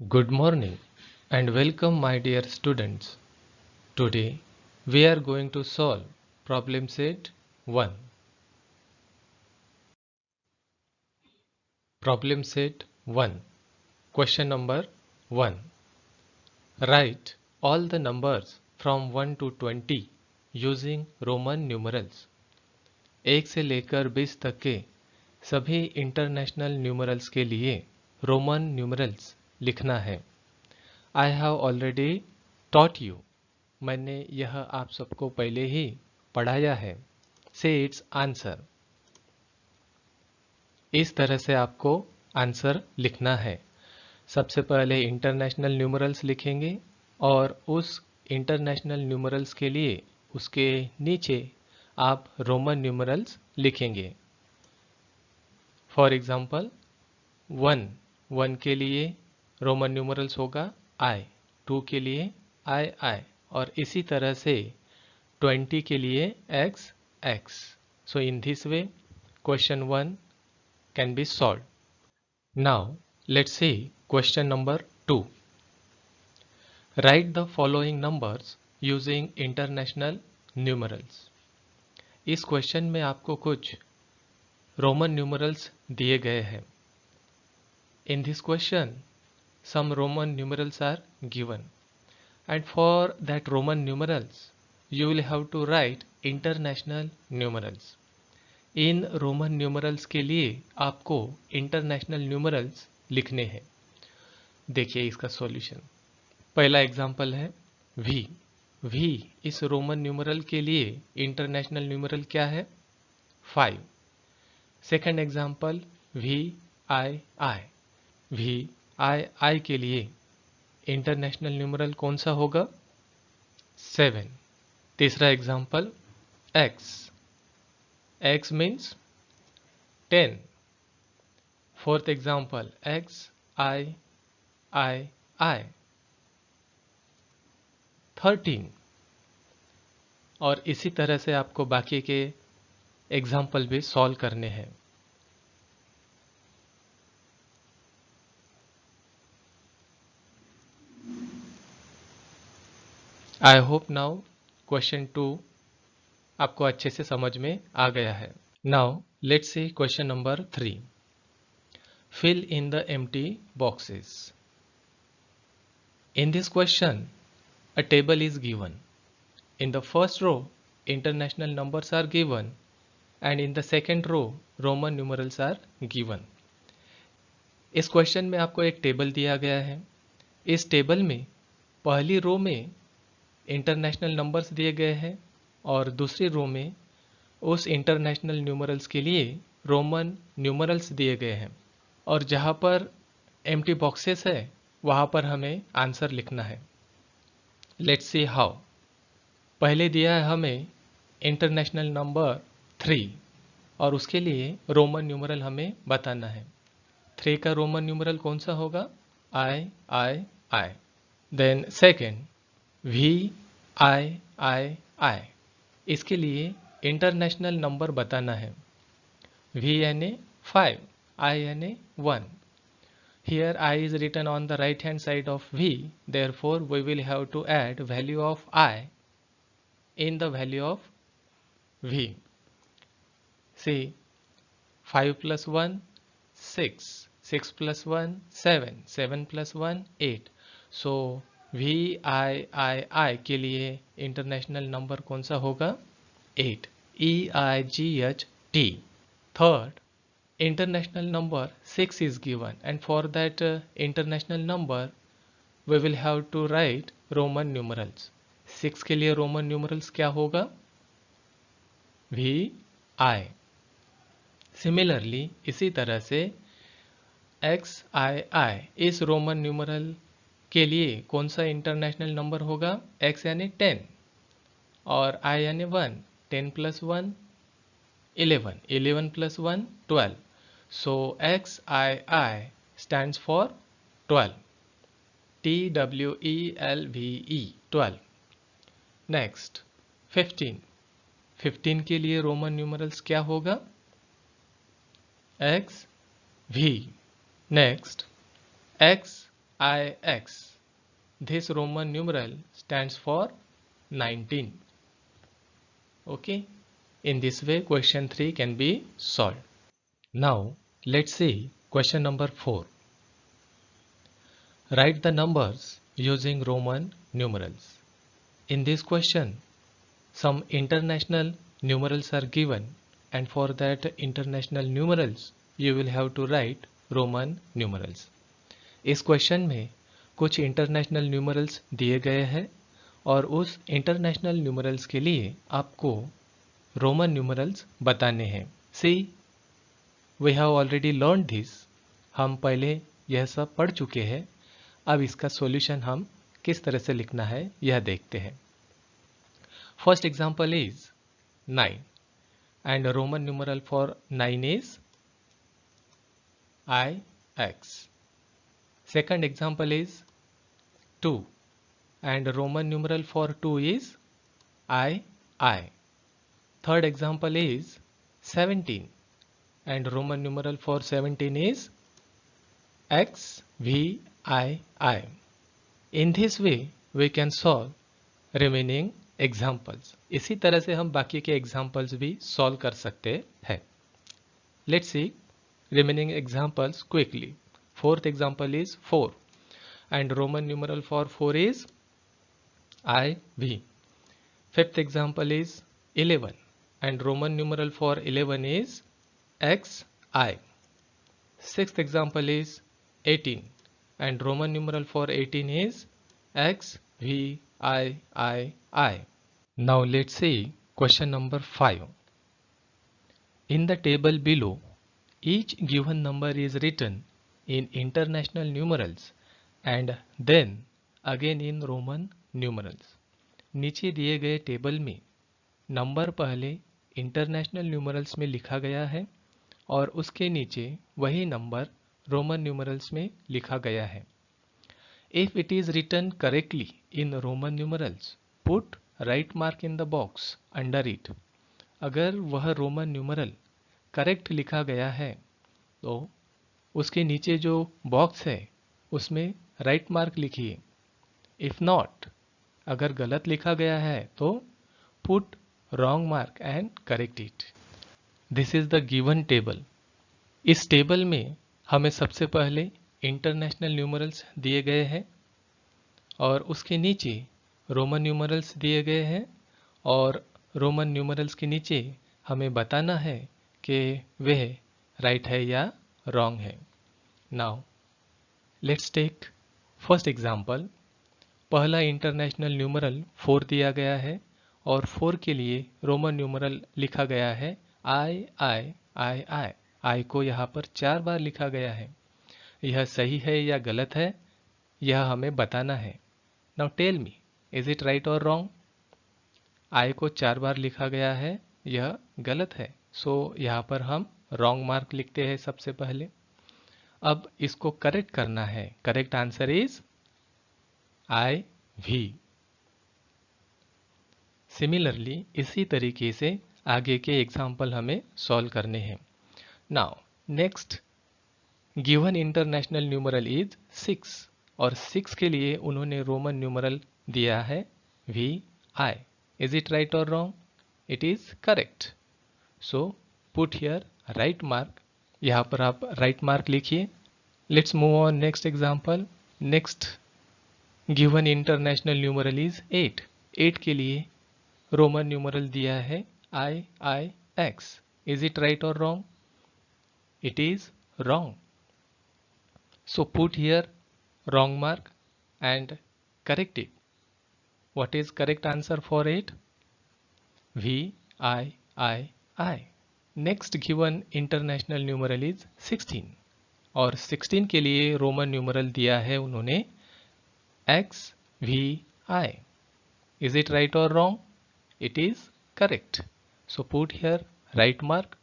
Good morning and welcome, my dear students. Today we are going to solve problem set 1. Problem set 1. Question number 1. Write all the numbers from 1 to 20 using Roman numerals. 1 से लेकर 20 तक के सभी international numerals के लिए Roman numerals लिखना है. I have already taught you. मैंने यह आप सबको पहले ही पढ़ाया है. Say its answer. इस तरह से आपको आंसर लिखना है. सबसे पहले इंटरनेशनल न्यूमरल्स लिखेंगे और उस इंटरनेशनल न्यूमरल्स के लिए उसके नीचे आप रोमन न्यूमरल्स लिखेंगे. फॉर एग्जांपल 1 के लिए रोमन न्यूमरल्स होगा I, 2 के लिए I और इसी तरह से 20 के लिए X. So in this way question 1 can be solved. Now let's see question number 2. Write the following numbers using international numerals. इस क्वेश्चन में आपको कुछ रोमन न्यूमरल्स दिए गए हैं. In this question some Roman numerals are given, and for that Roman numerals you will have to write international numerals. In Roman numerals के लिए आपको इंटरनेशनल न्यूमरल्स लिखने हैं. देखिए इसका सॉल्यूशन. पहला एग्जांपल है V. इस रोमन न्यूमरल के लिए इंटरनेशनल न्यूमरल क्या है? 5. सेकंड एग्जांपल VI के लिए इंटरनेशनल न्यूमरल कौन सा होगा? 7. तीसरा example X means 10. Fourth example XI 13. और इसी तरह से आपको बाकी के एग्जाम्पल भी सॉल्व करने हैं. आई होप नाउ क्वेश्चन 2 आपको अच्छे से समझ में आ गया है. Now let's see question number 3. Fill in the empty boxes. In this question a table is given. In the first row international numbers are given and in the second row Roman numerals are given. इस question में आपको एक table दिया गया है. इस table में पहली रो में इंटरनेशनल नंबर्स दिए गए हैं और दूसरी रो में उस इंटरनेशनल न्यूमरल्स के लिए रोमन न्यूमरल्स दिए गए हैं. और जहाँ पर एम्प्टी बॉक्सेस है वहाँ पर हमें आंसर लिखना है. Let's see how. पहले दिया है हमें इंटरनेशनल नंबर 3 और उसके लिए रोमन न्यूमरल हमें बताना है. 3 का रोमन न्यूमरल कौन सा होगा? I. Then second VI. इसके लिए इंटरनेशनल नंबर बताना है. V यानी 5, I यानी 1. Here I is written on the right hand side of V, therefore we will have to add value of I in the value of V. See, 5 plus 1 6, 6 plus 1 7, 7 plus 1 8. So VI के लिए international number कौन सा होगा? 8. EIGHT. Third, international number 6 is given and for that international number we will have to write Roman numerals. 6 के लिए Roman numerals क्या होगा? VI. Similarly इसी तरह से XI इस रोमन न्यूमरल के लिए कौन सा इंटरनेशनल नंबर होगा? X यानी 10 और I यानी 1. 10 plus 1 11, 11 plus 1 12. So XII stands for 12. TWELVE 12. Next 15. 15 के लिए रोमन न्यूमरल्स क्या होगा? XV. Next XI IX. This Roman numeral stands for 19. Okay. In this way, question 3 can be solved. Now, let's see question number 4. Write the numbers using Roman numerals. In this question, some international numerals are given, and for that international numerals you will have to write Roman numerals. इस question में कुछ international numerals दिए गए हैं और उस international numerals के लिए आपको रोमन न्यूमरल्स बताने हैं. See, we have already learn this. हम पहले यह सब पढ़ चुके हैं. अब इसका सॉल्यूशन हम किस तरह से लिखना है यह देखते हैं. First example is 9 and Roman numeral for 9 is IX. Second example is 2 and Roman numeral for 2 is II. Third example is 17 and Roman numeral for 17 is XVI. In this way we can solve remaining examples. इसी तरह से हम बाकी के examples भी solve कर सकते हैं. Let's see remaining examples quickly. Fourth example is 4 and Roman numeral for 4 is IV. Fifth example is 11 and Roman numeral for 11 is XI. Sixth example is 18 and Roman numeral for 18 is XVI. Now let's see question number 5. In the table below, each given number is written in international numerals and then again in Roman numerals. नीचे दिए गए table में number पहले international numerals में लिखा गया है और उसके नीचे वही नंबर रोमन न्यूमरल्स में लिखा गया है. If it is written correctly in Roman numerals, put right mark in the box under it. अगर वह रोमन न्यूमरल करेक्ट लिखा गया है तो उसके नीचे जो बॉक्स है उसमें राइट मार्क लिखिए. इफ नॉट, अगर गलत लिखा गया है तो put wrong mark and correct it. This is the given table. इस टेबल में हमें सबसे पहले इंटरनेशनल न्यूमरल्स दिए गए हैं और उसके नीचे रोमन न्यूमरल्स दिए गए हैं और रोमन न्यूमरल्स के नीचे हमें बताना है कि वह राइट है या रॉन्ग है. Now let's take first example. पहला इंटरनेशनल न्यूमरल 4 दिया गया है और 4 के लिए रोमन न्यूमरल लिखा गया है आई. आई को यहाँ पर 4 बार लिखा गया है. यह सही है या गलत है यह हमें बताना है. Now tell me, is it right और रॉन्ग? आई को 4 बार लिखा गया है, यह गलत है. सो यहाँ पर हम रॉन्ग मार्क लिखते हैं सबसे पहले. अब इसको करेक्ट करना है. Correct answer is IV. Similarly इसी तरीके से आगे के एग्जाम्पल हमें सॉल्व करने हैं. Now next given international numeral is 6 और 6 के लिए उन्होंने रोमन न्यूमरल दिया है VI. इज इट राइट और wrong? It is correct. So put here right mark. यहाँ पर आप राइट मार्क लिखिए. Let's move on next example. Next given international numeral is 8. 8 के लिए रोमन न्यूमरल दिया है IIX. इज इट राइट और wrong? It is wrong. So put here wrong mark and correct it. What is correct answer for 8? VII. Next given international numeral is 16 और 16 के लिए Roman numeral दिया है उन्होंने XVI. Is it right or wrong? It is correct. So put here right mark.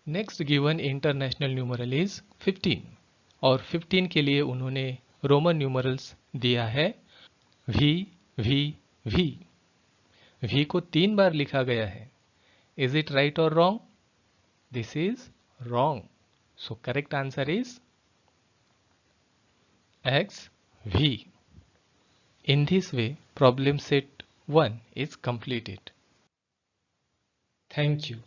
Next given international numeral is 15 और 15 के लिए उन्होंने रोमन न्यूमरल्स दिया है VVV. V को 3 बार लिखा गया है. Is it right or wrong? This is wrong. So correct answer is x v. In this way, problem set 1 is completed. Thank you.